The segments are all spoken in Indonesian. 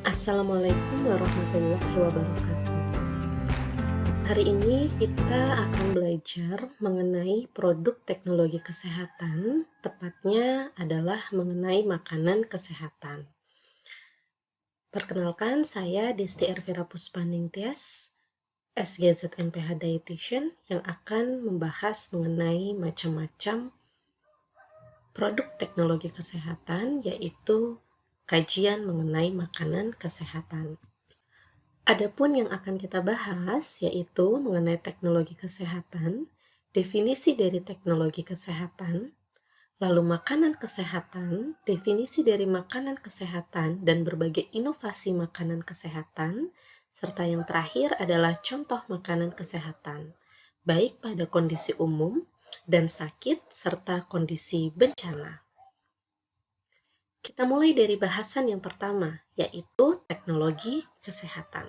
Assalamualaikum warahmatullahi wabarakatuh. Hari ini kita akan belajar mengenai produk teknologi kesehatan, tepatnya adalah mengenai makanan kesehatan. Perkenalkan, saya Desti Ervira Puspaningtyas, SGZ MPH Dietitian, yang akan membahas mengenai macam-macam produk teknologi kesehatan, yaitu kajian mengenai makanan kesehatan. Adapun yang akan kita bahas yaitu mengenai teknologi kesehatan, definisi dari teknologi kesehatan, lalu makanan kesehatan, definisi dari makanan kesehatan dan berbagai inovasi makanan kesehatan, serta yang terakhir adalah contoh makanan kesehatan, baik pada kondisi umum dan sakit serta kondisi bencana. Kita mulai dari bahasan yang pertama, yaitu teknologi kesehatan.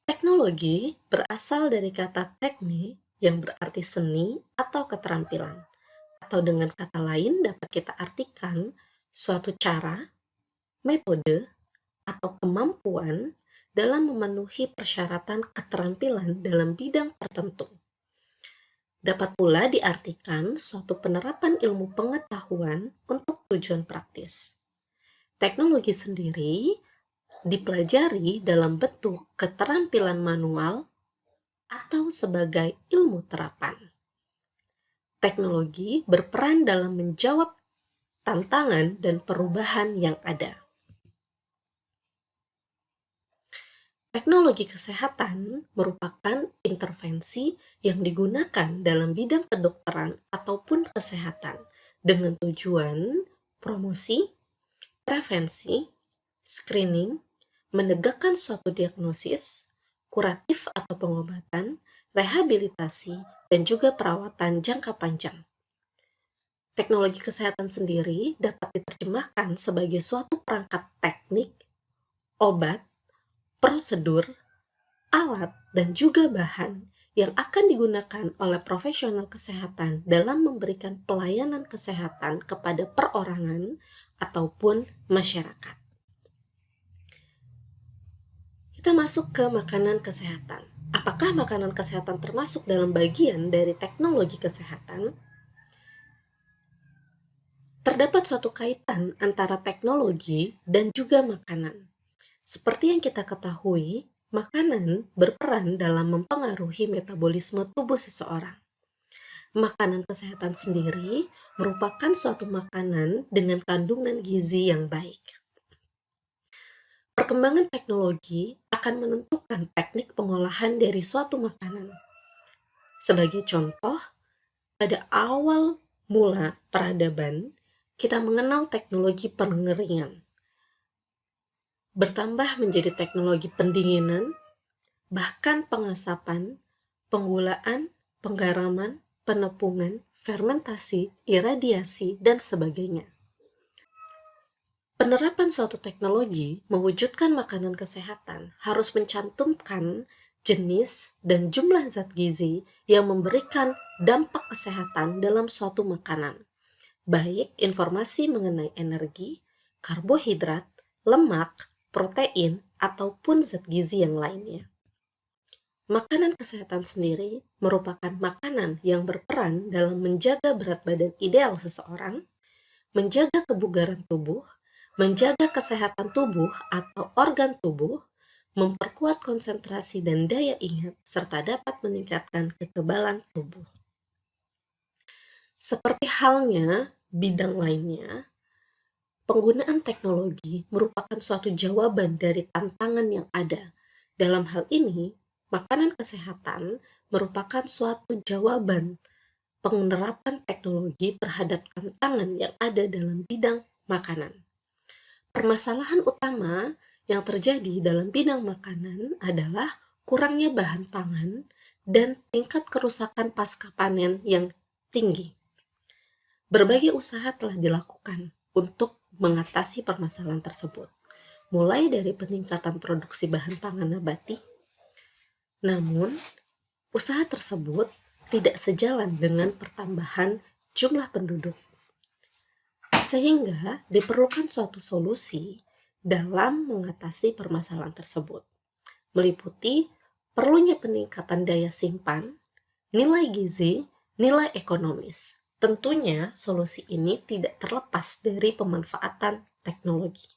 Teknologi berasal dari kata tekne yang berarti seni atau keterampilan. Atau dengan kata lain dapat kita artikan suatu cara, metode, atau kemampuan dalam memenuhi persyaratan keterampilan dalam bidang tertentu. Dapat pula diartikan suatu penerapan ilmu pengetahuan untuk tujuan praktis. Teknologi sendiri dipelajari dalam bentuk keterampilan manual atau sebagai ilmu terapan. Teknologi berperan dalam menjawab tantangan dan perubahan yang ada. Teknologi kesehatan merupakan intervensi yang digunakan dalam bidang kedokteran ataupun kesehatan dengan tujuan promosi, prevensi, screening, menegakkan suatu diagnosis, kuratif atau pengobatan, rehabilitasi, dan juga perawatan jangka panjang. Teknologi kesehatan sendiri dapat diterjemahkan sebagai suatu perangkat teknik, obat, prosedur, alat, dan juga bahan yang akan digunakan oleh profesional kesehatan dalam memberikan pelayanan kesehatan kepada perorangan ataupun masyarakat. Kita masuk ke makanan kesehatan. Apakah makanan kesehatan termasuk dalam bagian dari teknologi kesehatan? Terdapat suatu kaitan antara teknologi dan juga makanan. Seperti yang kita ketahui, makanan berperan dalam mempengaruhi metabolisme tubuh seseorang. Makanan kesehatan sendiri merupakan suatu makanan dengan kandungan gizi yang baik. Perkembangan teknologi akan menentukan teknik pengolahan dari suatu makanan. Sebagai contoh, pada awal mula peradaban, kita mengenal teknologi pengeringan. Bertambah menjadi teknologi pendinginan, bahkan pengasapan, penggulaan, penggaraman, penepungan, fermentasi, iradiasi, dan sebagainya. Penerapan suatu teknologi mewujudkan makanan kesehatan harus mencantumkan jenis dan jumlah zat gizi yang memberikan dampak kesehatan dalam suatu makanan, baik informasi mengenai energi, karbohidrat, lemak, protein, ataupun zat gizi yang lainnya. Makanan kesehatan sendiri merupakan makanan yang berperan dalam menjaga berat badan ideal seseorang, menjaga kebugaran tubuh, menjaga kesehatan tubuh atau organ tubuh, memperkuat konsentrasi dan daya ingat, serta dapat meningkatkan kekebalan tubuh. Seperti halnya bidang lainnya, penggunaan teknologi merupakan suatu jawaban dari tantangan yang ada. Dalam hal ini, makanan kesehatan merupakan suatu jawaban penerapan teknologi terhadap tantangan yang ada dalam bidang makanan. Permasalahan utama yang terjadi dalam bidang makanan adalah kurangnya bahan pangan dan tingkat kerusakan pasca panen yang tinggi. Berbagai usaha telah dilakukan untuk mengatasi permasalahan tersebut, mulai dari peningkatan produksi bahan pangan nabati. Namun, usaha tersebut tidak sejalan dengan pertambahan jumlah penduduk. Sehingga diperlukan suatu solusi dalam mengatasi permasalahan tersebut, meliputi perlunya peningkatan daya simpan, nilai gizi, nilai ekonomis. Tentunya solusi ini tidak terlepas dari pemanfaatan teknologi.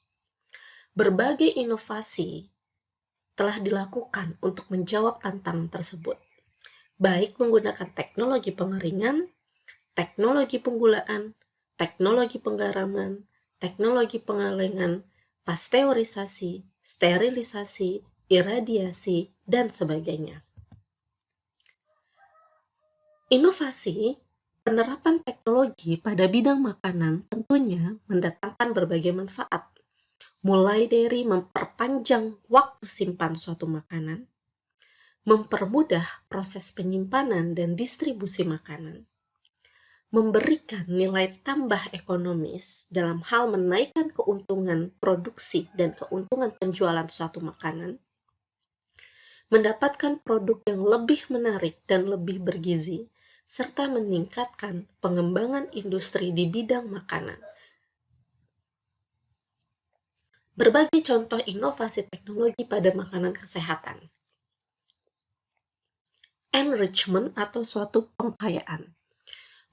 Berbagai inovasi telah dilakukan untuk menjawab tantangan tersebut, baik menggunakan teknologi pengeringan, teknologi penggulaan, teknologi penggaraman, teknologi pengalengan, pasteurisasi, sterilisasi, iradiasi, dan sebagainya. Inovasi penerapan teknologi pada bidang makanan tentunya mendatangkan berbagai manfaat, mulai dari memperpanjang waktu simpan suatu makanan, mempermudah proses penyimpanan dan distribusi makanan, memberikan nilai tambah ekonomis dalam hal menaikkan keuntungan produksi dan keuntungan penjualan suatu makanan, mendapatkan produk yang lebih menarik dan lebih bergizi, serta meningkatkan pengembangan industri di bidang makanan. Berbagai contoh inovasi teknologi pada makanan kesehatan. Enrichment atau suatu pengkayaan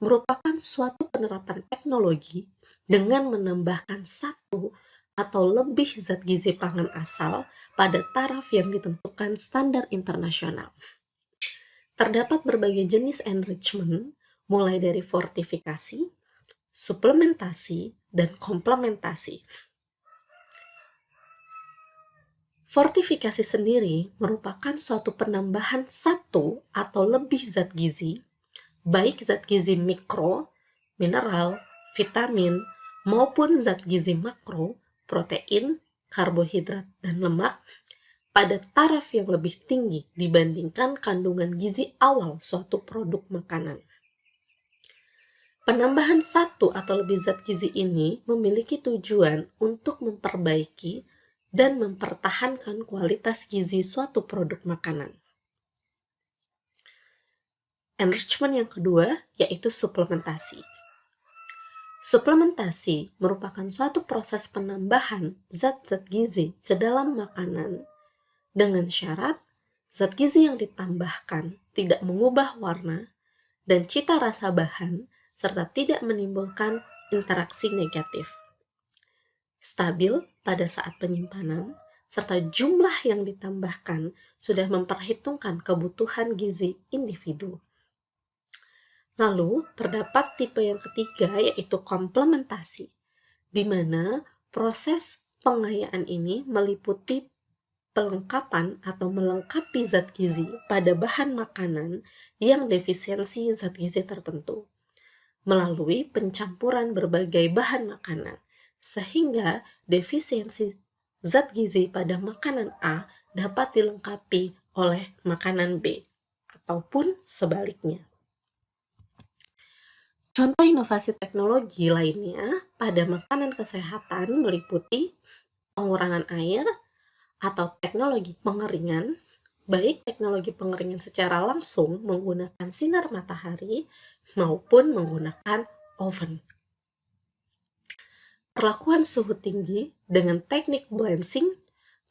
merupakan suatu penerapan teknologi dengan menambahkan satu atau lebih zat gizi pangan asal pada taraf yang ditentukan standar internasional. Terdapat berbagai jenis enrichment, mulai dari fortifikasi, suplementasi, dan komplementasi. Fortifikasi sendiri merupakan suatu penambahan satu atau lebih zat gizi, baik zat gizi mikro, mineral, vitamin, maupun zat gizi makro, protein, karbohidrat, dan lemak, pada taraf yang lebih tinggi dibandingkan kandungan gizi awal suatu produk makanan. Penambahan satu atau lebih zat gizi ini memiliki tujuan untuk memperbaiki dan mempertahankan kualitas gizi suatu produk makanan. Enrichment yang kedua yaitu suplementasi. Suplementasi merupakan suatu proses penambahan zat-zat gizi ke dalam makanan dengan syarat zat gizi yang ditambahkan tidak mengubah warna dan cita rasa bahan serta tidak menimbulkan interaksi negatif, stabil pada saat penyimpanan, serta jumlah yang ditambahkan sudah memperhitungkan kebutuhan gizi individu. Lalu, terdapat tipe yang ketiga yaitu komplementasi, di mana proses pengayaan ini meliputi pelengkapan atau melengkapi zat gizi pada bahan makanan yang defisiensi zat gizi tertentu, melalui pencampuran berbagai bahan makanan, sehingga defisiensi zat gizi pada makanan A dapat dilengkapi oleh makanan B, ataupun sebaliknya. Contoh inovasi teknologi lainnya pada makanan kesehatan meliputi pengurangan air atau teknologi pengeringan, baik teknologi pengeringan secara langsung menggunakan sinar matahari maupun menggunakan oven. Perlakuan suhu tinggi dengan teknik blanching,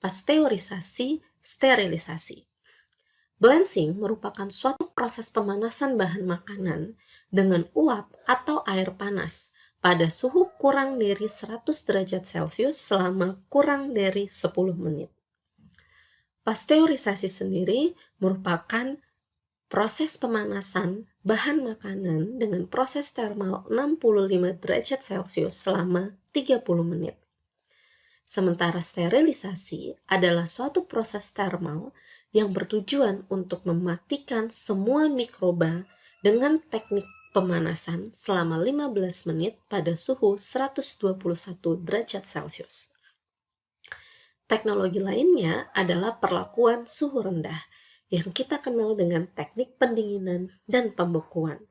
pasteurisasi, sterilisasi. Blanching merupakan suatu proses pemanasan bahan makanan dengan uap atau air panas pada suhu kurang dari 100 derajat Celcius selama kurang dari 10 menit. Pasteurisasi sendiri merupakan proses pemanasan bahan makanan dengan proses termal 65 derajat Celcius selama 30 menit. Sementara sterilisasi adalah suatu proses termal yang bertujuan untuk mematikan semua mikroba dengan teknik pemanasan selama 15 menit pada suhu 121 derajat Celcius. Teknologi lainnya adalah perlakuan suhu rendah yang kita kenal dengan teknik pendinginan dan pembekuan.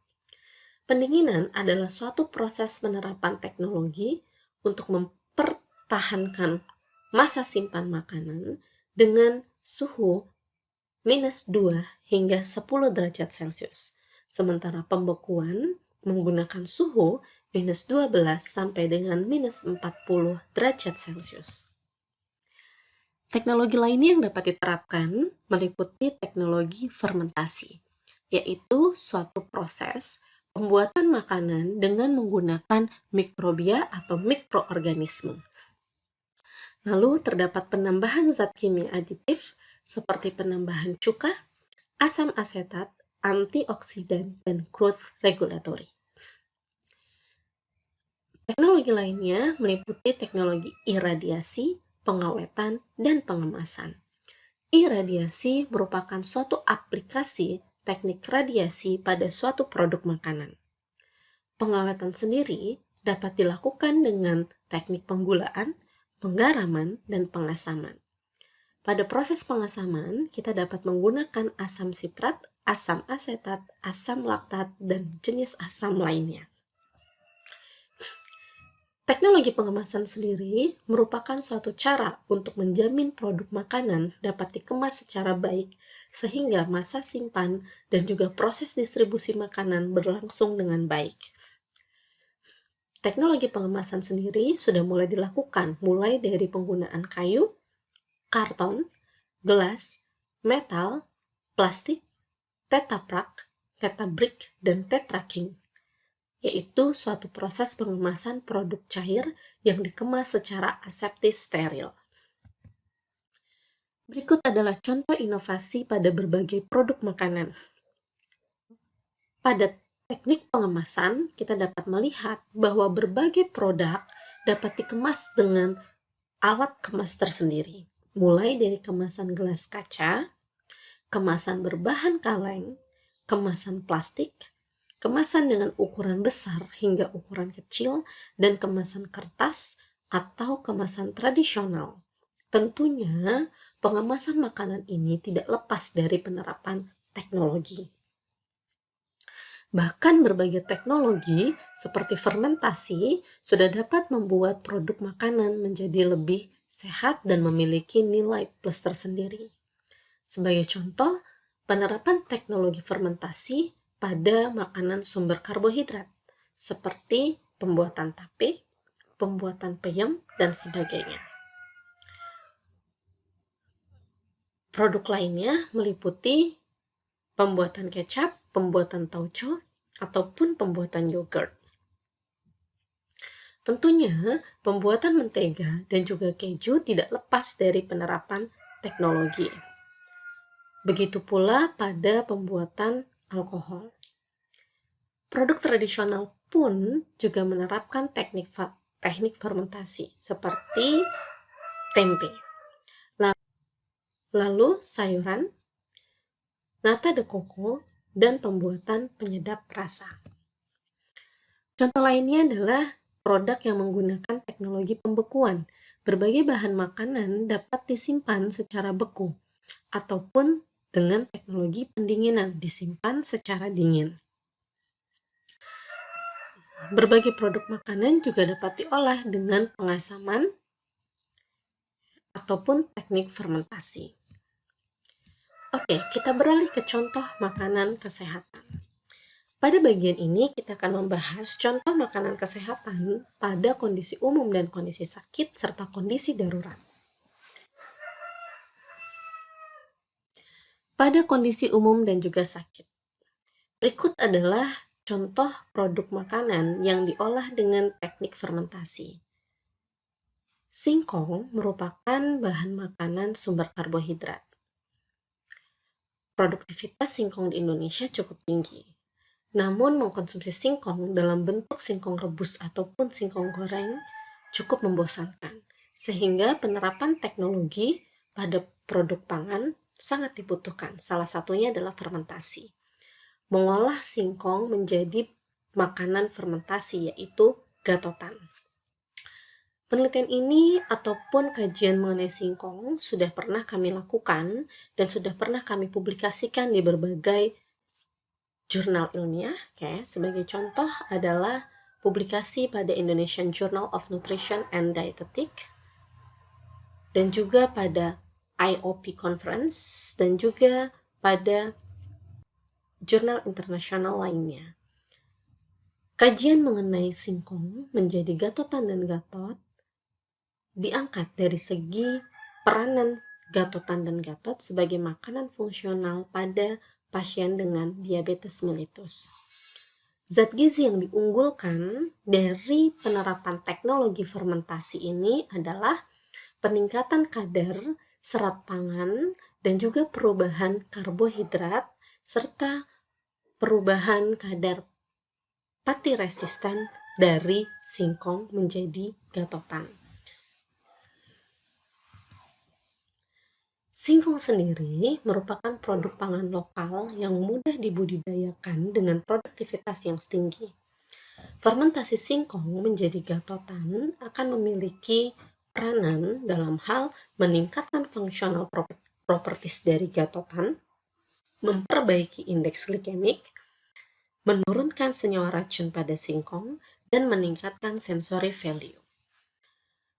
Pendinginan adalah suatu proses penerapan teknologi untuk mempertahankan masa simpan makanan dengan suhu minus 2 hingga 10 derajat Celcius. Sementara pembekuan menggunakan suhu minus 12 sampai dengan minus 40 derajat Celcius. Teknologi lainnya yang dapat diterapkan meliputi teknologi fermentasi, yaitu suatu proses pembuatan makanan dengan menggunakan mikrobia atau mikroorganisme. Lalu terdapat penambahan zat kimia aditif seperti penambahan cuka, asam asetat, antioksidan, dan growth regulatory. Teknologi lainnya meliputi teknologi iradiasi, pengawetan, dan pengemasan. Iradiasi merupakan suatu aplikasi teknik radiasi pada suatu produk makanan. Pengawetan sendiri dapat dilakukan dengan teknik penggulaan, penggaraman, dan pengasaman. Pada proses pengasaman, kita dapat menggunakan asam sitrat, asam asetat, asam laktat, dan jenis asam lainnya. Teknologi pengemasan sendiri merupakan suatu cara untuk menjamin produk makanan dapat dikemas secara baik sehingga masa simpan dan juga proses distribusi makanan berlangsung dengan baik. Teknologi pengemasan sendiri sudah mulai dilakukan mulai dari penggunaan kayu, karton, gelas, metal, plastik, tetaprak, tetabrik, dan tetraking, yaitu suatu proses pengemasan produk cair yang dikemas secara aseptis steril. Berikut adalah contoh inovasi pada berbagai produk makanan. Pada teknik pengemasan, kita dapat melihat bahwa berbagai produk dapat dikemas dengan alat kemas tersendiri, mulai dari kemasan gelas kaca, kemasan berbahan kaleng, kemasan plastik, kemasan dengan ukuran besar hingga ukuran kecil, dan kemasan kertas atau kemasan tradisional. Tentunya, pengemasan makanan ini tidak lepas dari penerapan teknologi. Bahkan berbagai teknologi seperti fermentasi sudah dapat membuat produk makanan menjadi lebih sehat dan memiliki nilai plus tersendiri. Sebagai contoh, penerapan teknologi fermentasi pada makanan sumber karbohidrat, seperti pembuatan tape, pembuatan peyem, dan sebagainya. Produk lainnya meliputi pembuatan kecap, pembuatan tauco, ataupun pembuatan yogurt. Tentunya, pembuatan mentega dan juga keju tidak lepas dari penerapan teknologi. Begitu pula pada pembuatan alkohol. Produk tradisional pun juga menerapkan teknik fermentasi seperti tempe. Lalu sayuran, nata de coco, dan pembuatan penyedap rasa. Contoh lainnya adalah produk yang menggunakan teknologi pembekuan. Berbagai bahan makanan dapat disimpan secara beku ataupun dengan teknologi pendinginan disimpan secara dingin. Berbagai produk makanan juga dapat diolah dengan pengasaman ataupun teknik fermentasi. Oke, kita beralih ke contoh makanan kesehatan. Pada bagian ini kita akan membahas contoh makanan kesehatan pada kondisi umum dan kondisi sakit serta kondisi darurat. Pada kondisi umum dan juga sakit. Berikut adalah contoh produk makanan yang diolah dengan teknik fermentasi. Singkong merupakan bahan makanan sumber karbohidrat. Produktivitas singkong di Indonesia cukup tinggi. Namun mengkonsumsi singkong dalam bentuk singkong rebus ataupun singkong goreng cukup membosankan, sehingga penerapan teknologi pada produk pangan sangat dibutuhkan. Salah satunya adalah fermentasi. Mengolah singkong menjadi makanan fermentasi, yaitu gatotan. Penelitian ini ataupun kajian mengenai singkong sudah pernah kami lakukan dan sudah pernah kami publikasikan di berbagai jurnal ilmiah. Sebagai contoh adalah publikasi pada Indonesian Journal of Nutrition and Dietetic dan juga pada IOP Conference dan juga pada jurnal internasional lainnya. Kajian mengenai singkong menjadi gatotan dan gatot diangkat dari segi peranan Gatotan dan Gatot sebagai makanan fungsional pada pasien dengan diabetes mellitus. Zat gizi yang diunggulkan dari penerapan teknologi fermentasi ini adalah peningkatan kadar serat pangan dan juga perubahan karbohidrat serta perubahan kadar pati resisten dari singkong menjadi gatotan. Singkong sendiri merupakan produk pangan lokal yang mudah dibudidayakan dengan produktivitas yang tinggi. Fermentasi singkong menjadi gatotan akan memiliki peranan dalam hal meningkatkan fungsional properties dari gatotan, memperbaiki indeks glikemik, menurunkan senyawa racun pada singkong, dan meningkatkan sensory value.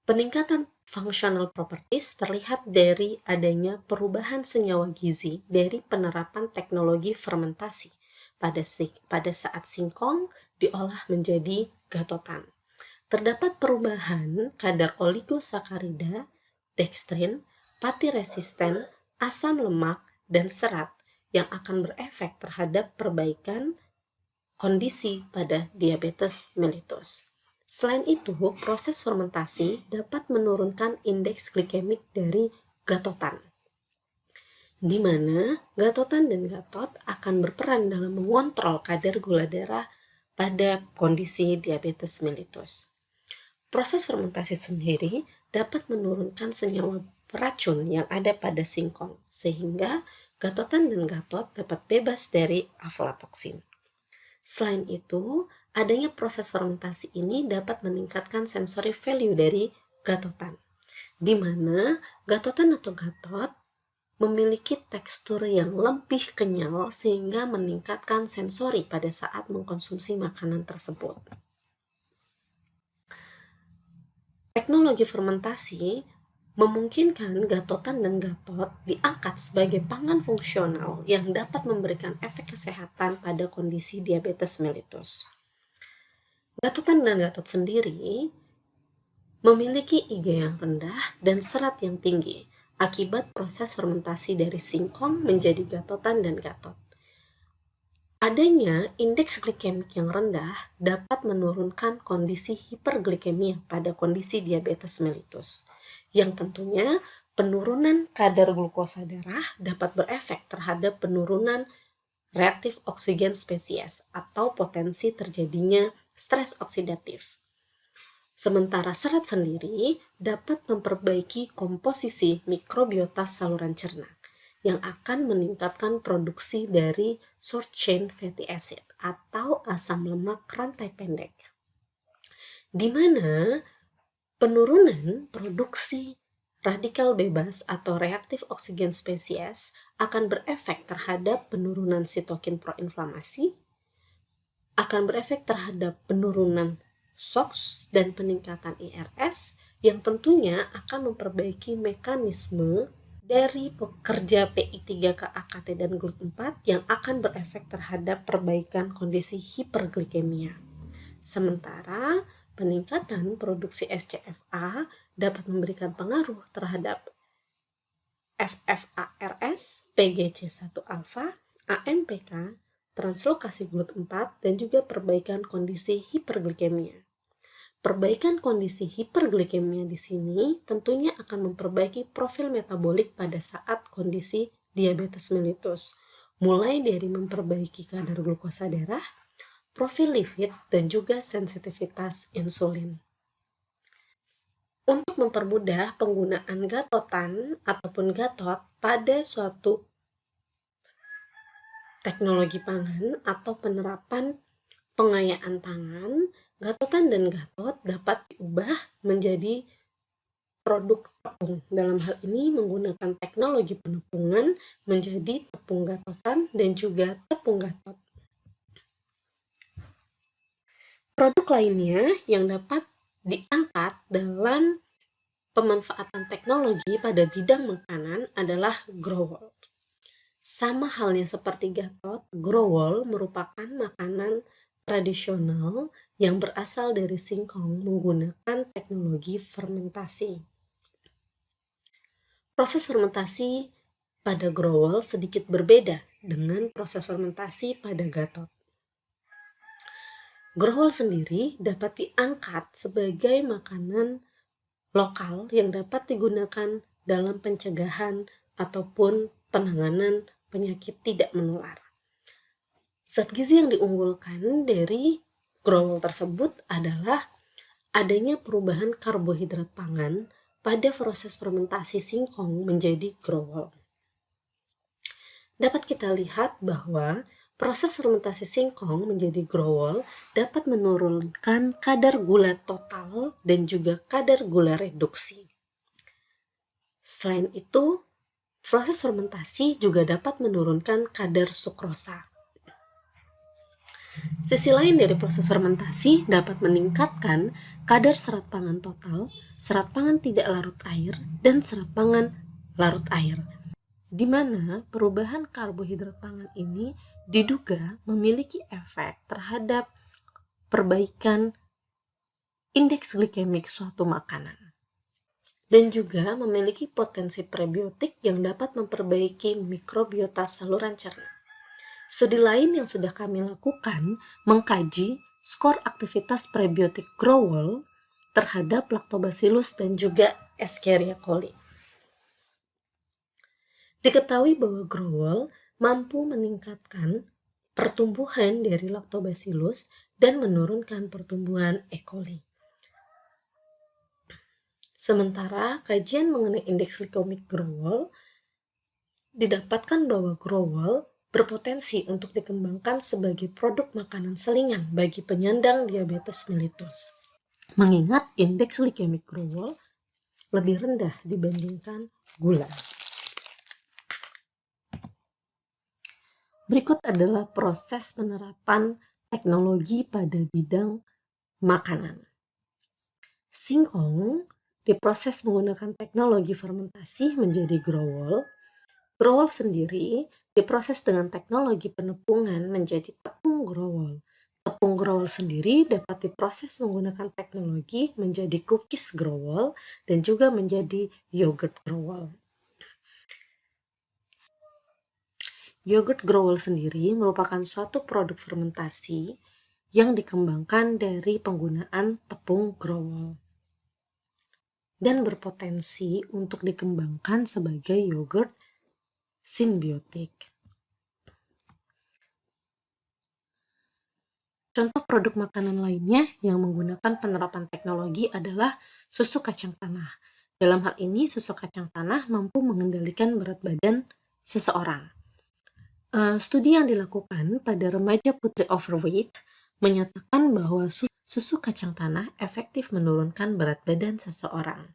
Peningkatan functional properties terlihat dari adanya perubahan senyawa gizi dari penerapan teknologi fermentasi pada saat singkong diolah menjadi gatotan. Terdapat perubahan kadar oligosakarida, dekstrin, pati resisten, asam lemak, dan serat yang akan berefek terhadap perbaikan kondisi pada diabetes mellitus. Selain itu, proses fermentasi dapat menurunkan indeks glikemik dari gatotan, di mana gatotan dan gatot akan berperan dalam mengontrol kadar gula darah pada kondisi diabetes mellitus. Proses fermentasi sendiri dapat menurunkan senyawa beracun yang ada pada singkong, sehingga gatotan dan gatot dapat bebas dari aflatoksin. Selain itu, adanya proses fermentasi ini dapat meningkatkan sensory value dari gatotan, di mana gatotan atau gatot memiliki tekstur yang lebih kenyal sehingga meningkatkan sensori pada saat mengkonsumsi makanan tersebut. Teknologi fermentasi memungkinkan gatotan dan gatot diangkat sebagai pangan fungsional yang dapat memberikan efek kesehatan pada kondisi diabetes mellitus. Gatotan dan gatot sendiri memiliki IgA yang rendah dan serat yang tinggi akibat proses fermentasi dari singkong menjadi gatotan dan gatot. Adanya indeks glikemik yang rendah dapat menurunkan kondisi hiperglikemia pada kondisi diabetes mellitus, yang tentunya penurunan kadar glukosa darah dapat berefek terhadap penurunan reaktif oksigen spesies atau potensi terjadinya stres oksidatif. Sementara serat sendiri dapat memperbaiki komposisi mikrobiota saluran cerna yang akan meningkatkan produksi dari short chain fatty acid atau asam lemak rantai pendek, di mana penurunan produksi radikal bebas atau reaktif oksigen spesies akan berefek terhadap penurunan sitokin proinflamasi, akan berefek terhadap penurunan SOX dan peningkatan IRS yang tentunya akan memperbaiki mekanisme dari pekerja PI3K-AKT dan GLUT4 yang akan berefek terhadap perbaikan kondisi hiperglikemia. Sementara peningkatan produksi SCFA dapat memberikan pengaruh terhadap FFARS, PGC1-alfa, AMPK, translokasi GLUT4, dan juga perbaikan kondisi hiperglikemia. Perbaikan kondisi hiperglikemia di sini tentunya akan memperbaiki profil metabolik pada saat kondisi diabetes mellitus, mulai dari memperbaiki kadar glukosa darah, profil lipid, dan juga sensitivitas insulin. Untuk mempermudah penggunaan gatotan ataupun gatot pada suatu teknologi pangan atau penerapan pengayaan pangan, gatotan dan gatot dapat diubah menjadi produk tepung. Dalam hal ini menggunakan teknologi penepungan menjadi tepung gatotan dan juga tepung gatot. Produk lainnya yang dapat diangkat dalam pemanfaatan teknologi pada bidang makanan adalah growol. Sama halnya seperti gatot, growol merupakan makanan tradisional yang berasal dari singkong menggunakan teknologi fermentasi. Proses fermentasi pada growol sedikit berbeda dengan proses fermentasi pada gatot. Growol sendiri dapat diangkat sebagai makanan lokal yang dapat digunakan dalam pencegahan ataupun penanganan penyakit tidak menular. Zat gizi yang diunggulkan dari growol tersebut adalah adanya perubahan karbohidrat pangan pada proses fermentasi singkong menjadi growol. Dapat kita lihat bahwa proses fermentasi singkong menjadi growol dapat menurunkan kadar gula total dan juga kadar gula reduksi. Selain itu, proses fermentasi juga dapat menurunkan kadar sukrosa. Sisi lain dari proses fermentasi dapat meningkatkan kadar serat pangan total, serat pangan tidak larut air, dan serat pangan larut air, di mana perubahan karbohidrat pangan ini diduga memiliki efek terhadap perbaikan indeks glikemik suatu makanan, dan juga memiliki potensi prebiotik yang dapat memperbaiki mikrobiota saluran cerna. Studi lain yang sudah kami lakukan mengkaji skor aktivitas prebiotik growol terhadap Lactobacillus dan juga Escherichia coli. Diketahui bahwa growol mampu meningkatkan pertumbuhan dari Lactobacillus dan menurunkan pertumbuhan E. coli. Sementara kajian mengenai indeks glikemik growol didapatkan bahwa growol berpotensi untuk dikembangkan sebagai produk makanan selingan bagi penyandang diabetes mellitus, mengingat indeks glikemik growol lebih rendah dibandingkan gula. Berikut adalah proses penerapan teknologi pada bidang makanan. Singkong diproses menggunakan teknologi fermentasi menjadi growol. Growol sendiri diproses dengan teknologi penepungan menjadi tepung growol. Tepung growol sendiri dapat diproses menggunakan teknologi menjadi cookies growol dan juga menjadi yogurt growol. Yogurt growol sendiri merupakan suatu produk fermentasi yang dikembangkan dari penggunaan tepung growol dan berpotensi untuk dikembangkan sebagai yogurt simbiotik. Contoh produk makanan lainnya yang menggunakan penerapan teknologi adalah susu kacang tanah. Dalam hal ini, susu kacang tanah mampu mengendalikan berat badan seseorang. Studi yang dilakukan pada remaja putri overweight menyatakan bahwa susu kacang tanah efektif menurunkan berat badan seseorang.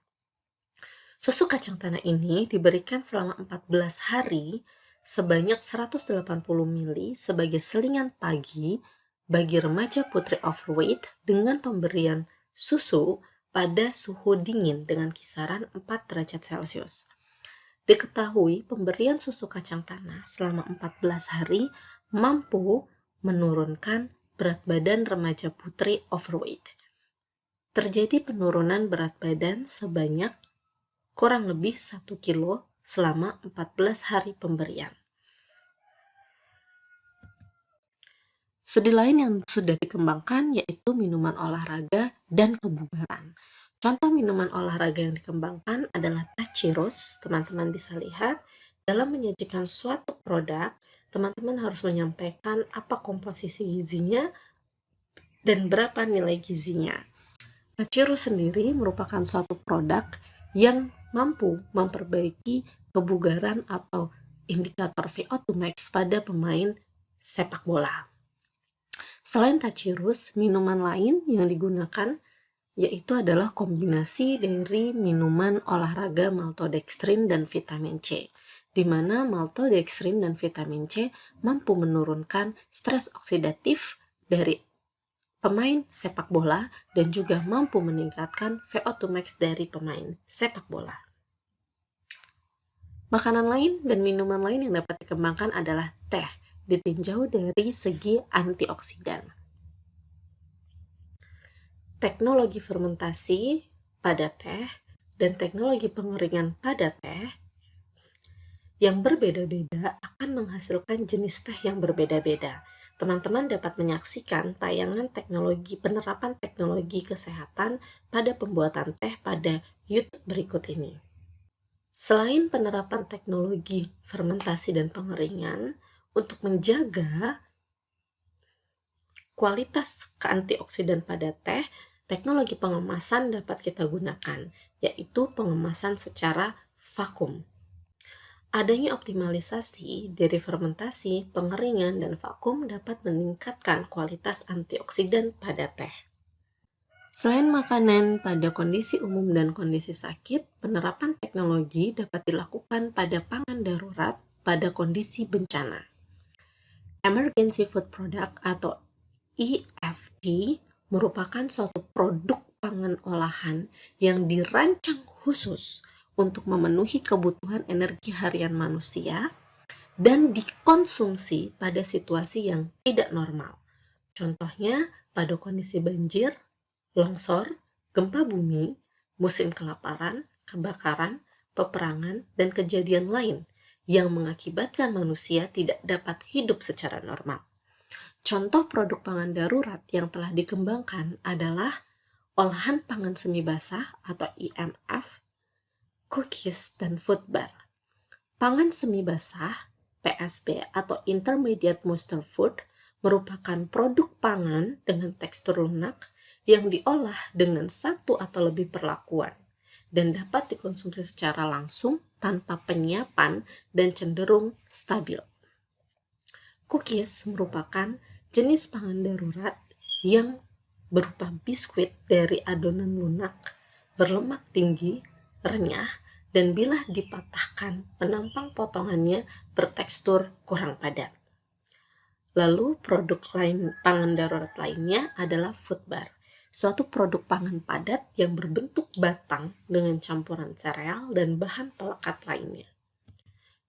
Susu kacang tanah ini diberikan selama 14 hari sebanyak 180 ml sebagai selingan pagi bagi remaja putri overweight dengan pemberian susu pada suhu dingin dengan kisaran 4 derajat Celcius. Diketahui pemberian susu kacang tanah selama 14 hari mampu menurunkan berat badan remaja putri overweight. Terjadi penurunan berat badan sebanyak kurang lebih 1 kilo selama 14 hari pemberian. Studi lain yang sudah dikembangkan yaitu minuman olahraga dan kebugaran. Contoh minuman olahraga yang dikembangkan adalah Tachirus. Teman-teman bisa lihat dalam menyajikan suatu produk, teman-teman harus menyampaikan apa komposisi gizinya dan berapa nilai gizinya. Tachirus sendiri merupakan suatu produk yang mampu memperbaiki kebugaran atau indikator VO2 max pada pemain sepak bola. Selain Tachirus, minuman lain yang digunakan yaitu adalah kombinasi dari minuman olahraga maltodextrin dan vitamin C, di mana maltodextrin dan vitamin C mampu menurunkan stres oksidatif dari pemain sepak bola dan juga mampu meningkatkan VO2 max dari pemain sepak bola. Makanan lain dan minuman lain yang dapat dikembangkan adalah teh, ditinjau dari segi antioksidan. Teknologi fermentasi pada teh dan teknologi pengeringan pada teh yang berbeda-beda akan menghasilkan jenis teh yang berbeda-beda. Teman-teman dapat menyaksikan tayangan penerapan teknologi kesehatan pada pembuatan teh pada YouTube berikut ini. Selain penerapan teknologi fermentasi dan pengeringan, untuk menjaga kualitas antioksidan pada teh, teknologi pengemasan dapat kita gunakan, yaitu pengemasan secara vakum. Adanya optimalisasi dari fermentasi, pengeringan, dan vakum dapat meningkatkan kualitas antioksidan pada teh. Selain makanan pada kondisi umum dan kondisi sakit, penerapan teknologi dapat dilakukan pada pangan darurat pada kondisi bencana. Emergency Food Product atau EFP merupakan suatu produk pangan olahan yang dirancang khusus untuk memenuhi kebutuhan energi harian manusia dan dikonsumsi pada situasi yang tidak normal. Contohnya pada kondisi banjir, longsor, gempa bumi, musim kelaparan, kebakaran, peperangan, dan kejadian lain yang mengakibatkan manusia tidak dapat hidup secara normal. Contoh produk pangan darurat yang telah dikembangkan adalah olahan pangan semi basah atau IMF, cookies, dan food bar. Pangan semi basah, PSB atau Intermediate Moisture Food, merupakan produk pangan dengan tekstur lunak yang diolah dengan satu atau lebih perlakuan dan dapat dikonsumsi secara langsung tanpa penyiapan dan cenderung stabil. Cookies merupakan jenis pangan darurat yang berupa biskuit dari adonan lunak, berlemak tinggi, renyah, dan bila dipatahkan, penampang potongannya bertekstur kurang padat. Lalu produk lain pangan darurat lainnya adalah food bar, suatu produk pangan padat yang berbentuk batang dengan campuran sereal dan bahan pelekat lainnya.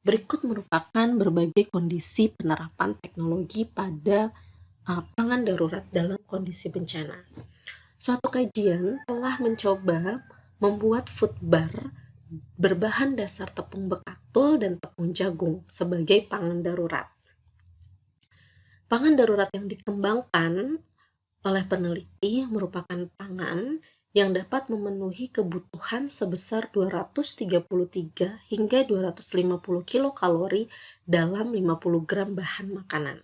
Berikut merupakan berbagai kondisi penerapan teknologi pada pangan darurat dalam kondisi bencana. Suatu kajian telah mencoba membuat food bar berbahan dasar tepung bekatul dan tepung jagung sebagai pangan darurat. Pangan darurat yang dikembangkan oleh peneliti merupakan pangan yang dapat memenuhi kebutuhan sebesar 233 hingga 250 kilokalori dalam 50 gram bahan makanan.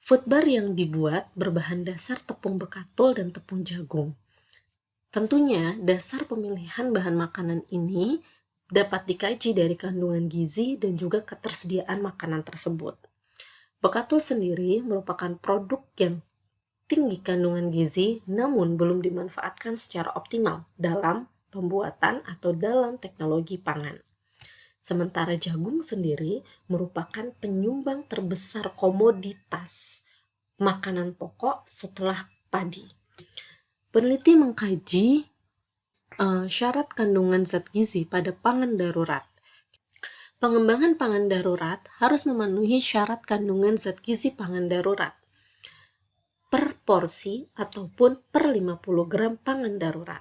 Food bar yang dibuat berbahan dasar tepung bekatul dan tepung jagung. Tentunya dasar pemilihan bahan makanan ini dapat dikaji dari kandungan gizi dan juga ketersediaan makanan tersebut. Bekatul sendiri merupakan produk yang tinggi kandungan gizi namun belum dimanfaatkan secara optimal dalam pembuatan atau dalam teknologi pangan. Sementara jagung sendiri merupakan penyumbang terbesar komoditas makanan pokok setelah padi. Peneliti mengkaji syarat kandungan zat gizi pada pangan darurat. Pengembangan pangan darurat harus memenuhi syarat kandungan zat gizi pangan darurat per porsi ataupun per 50 gram pangan darurat.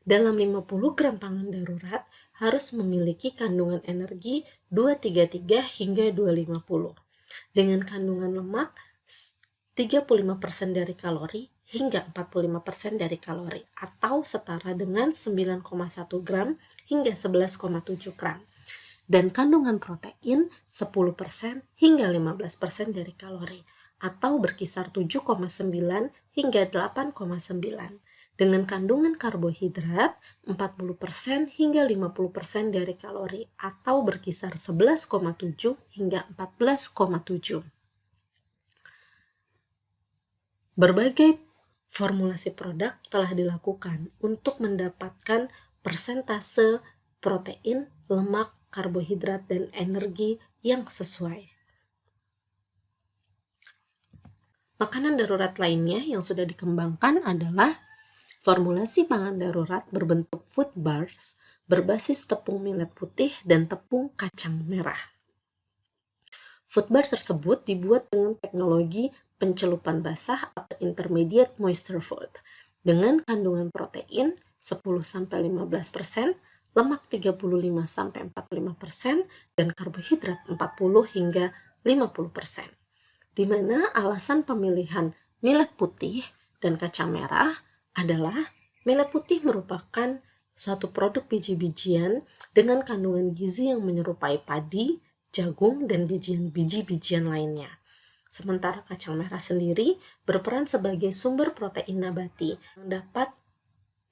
Dalam 50 gram pangan darurat harus memiliki kandungan energi 233 hingga 250 dengan kandungan lemak 35% dari kalori hingga 45% dari kalori atau setara dengan 9,1 gram hingga 11,7 gram dan kandungan protein 10% hingga 15% dari kalori atau berkisar 7,9 hingga 8,9 dengan kandungan karbohidrat 40% hingga 50% dari kalori atau berkisar 11,7 hingga 14,7. Berbagai formulasi produk telah dilakukan untuk mendapatkan persentase protein, lemak, karbohidrat, dan energi yang sesuai. Makanan darurat lainnya yang sudah dikembangkan adalah formulasi pangan darurat berbentuk food bars berbasis tepung millet putih dan tepung kacang merah. Food bar tersebut dibuat dengan teknologi pencelupan basah atau intermediate moisture food dengan kandungan protein 10-15%, lemak 35-45%, dan karbohidrat 40 hingga 50%. Di mana alasan pemilihan millet putih dan kacang merah adalah millet putih merupakan suatu produk biji-bijian dengan kandungan gizi yang menyerupai padi, jagung, dan biji-bijian lainnya. Sementara kacang merah sendiri berperan sebagai sumber protein nabati yang dapat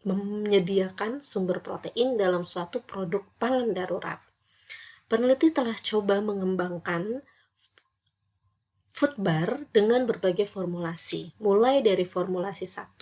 menyediakan sumber protein dalam suatu produk pangan darurat. Peneliti telah coba mengembangkan food bar dengan berbagai formulasi, mulai dari formulasi 1,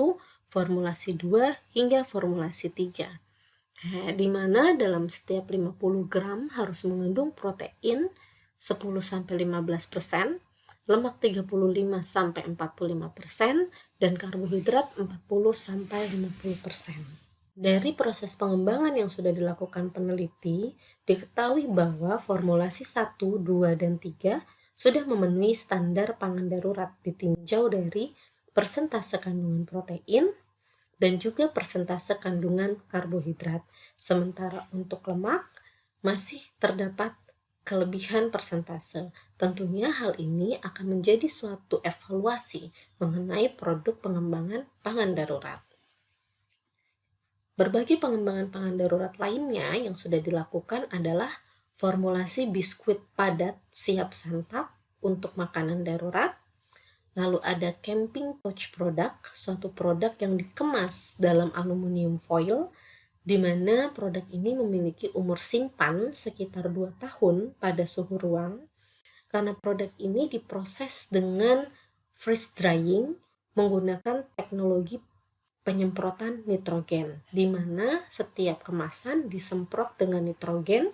formulasi 2, hingga formulasi 3. Di mana dalam setiap 50 gram harus mengandung protein 10-15%, lemak 35-45%, dan karbohidrat 40-50%. Dari proses pengembangan yang sudah dilakukan peneliti, diketahui bahwa formulasi 1, 2, dan 3 sudah memenuhi standar pangan darurat ditinjau dari persentase kandungan protein dan juga persentase kandungan karbohidrat. Sementara untuk lemak masih terdapat kelebihan persentase. Tentunya hal ini akan menjadi suatu evaluasi mengenai produk pengembangan pangan darurat. Berbagai pengembangan pangan darurat lainnya yang sudah dilakukan adalah formulasi biskuit padat siap santap untuk makanan darurat. Lalu ada camping pouch product, suatu produk yang dikemas dalam aluminium foil, di mana produk ini memiliki umur simpan sekitar 2 tahun pada suhu ruang, karena produk ini diproses dengan freeze drying menggunakan teknologi penyemprotan nitrogen, di mana setiap kemasan disemprot dengan nitrogen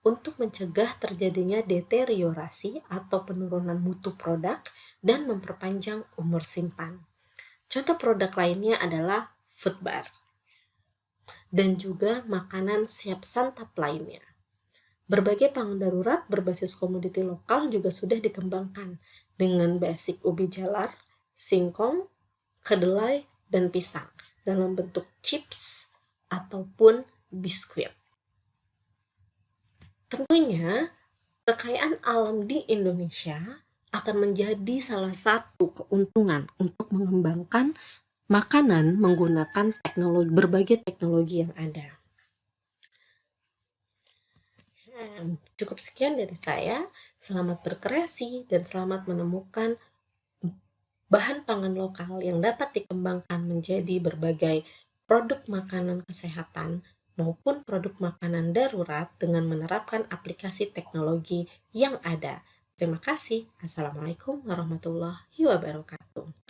untuk mencegah terjadinya deteriorasi atau penurunan mutu produk dan memperpanjang umur simpan. Contoh produk lainnya adalah food bar dan juga makanan siap santap lainnya. Berbagai pangan darurat berbasis komoditi lokal juga sudah dikembangkan dengan basic ubi jalar, singkong, kedelai, dan pisang dalam bentuk chips ataupun biskuit. Tentunya, kekayaan alam di Indonesia akan menjadi salah satu keuntungan untuk mengembangkan makanan menggunakan berbagai teknologi yang ada. Cukup sekian dari saya. Selamat berkreasi dan selamat menemukan bahan pangan lokal yang dapat dikembangkan menjadi berbagai produk makanan kesehatan maupun produk makanan darurat dengan menerapkan aplikasi teknologi yang ada. Terima kasih. Assalamualaikum warahmatullahi wabarakatuh.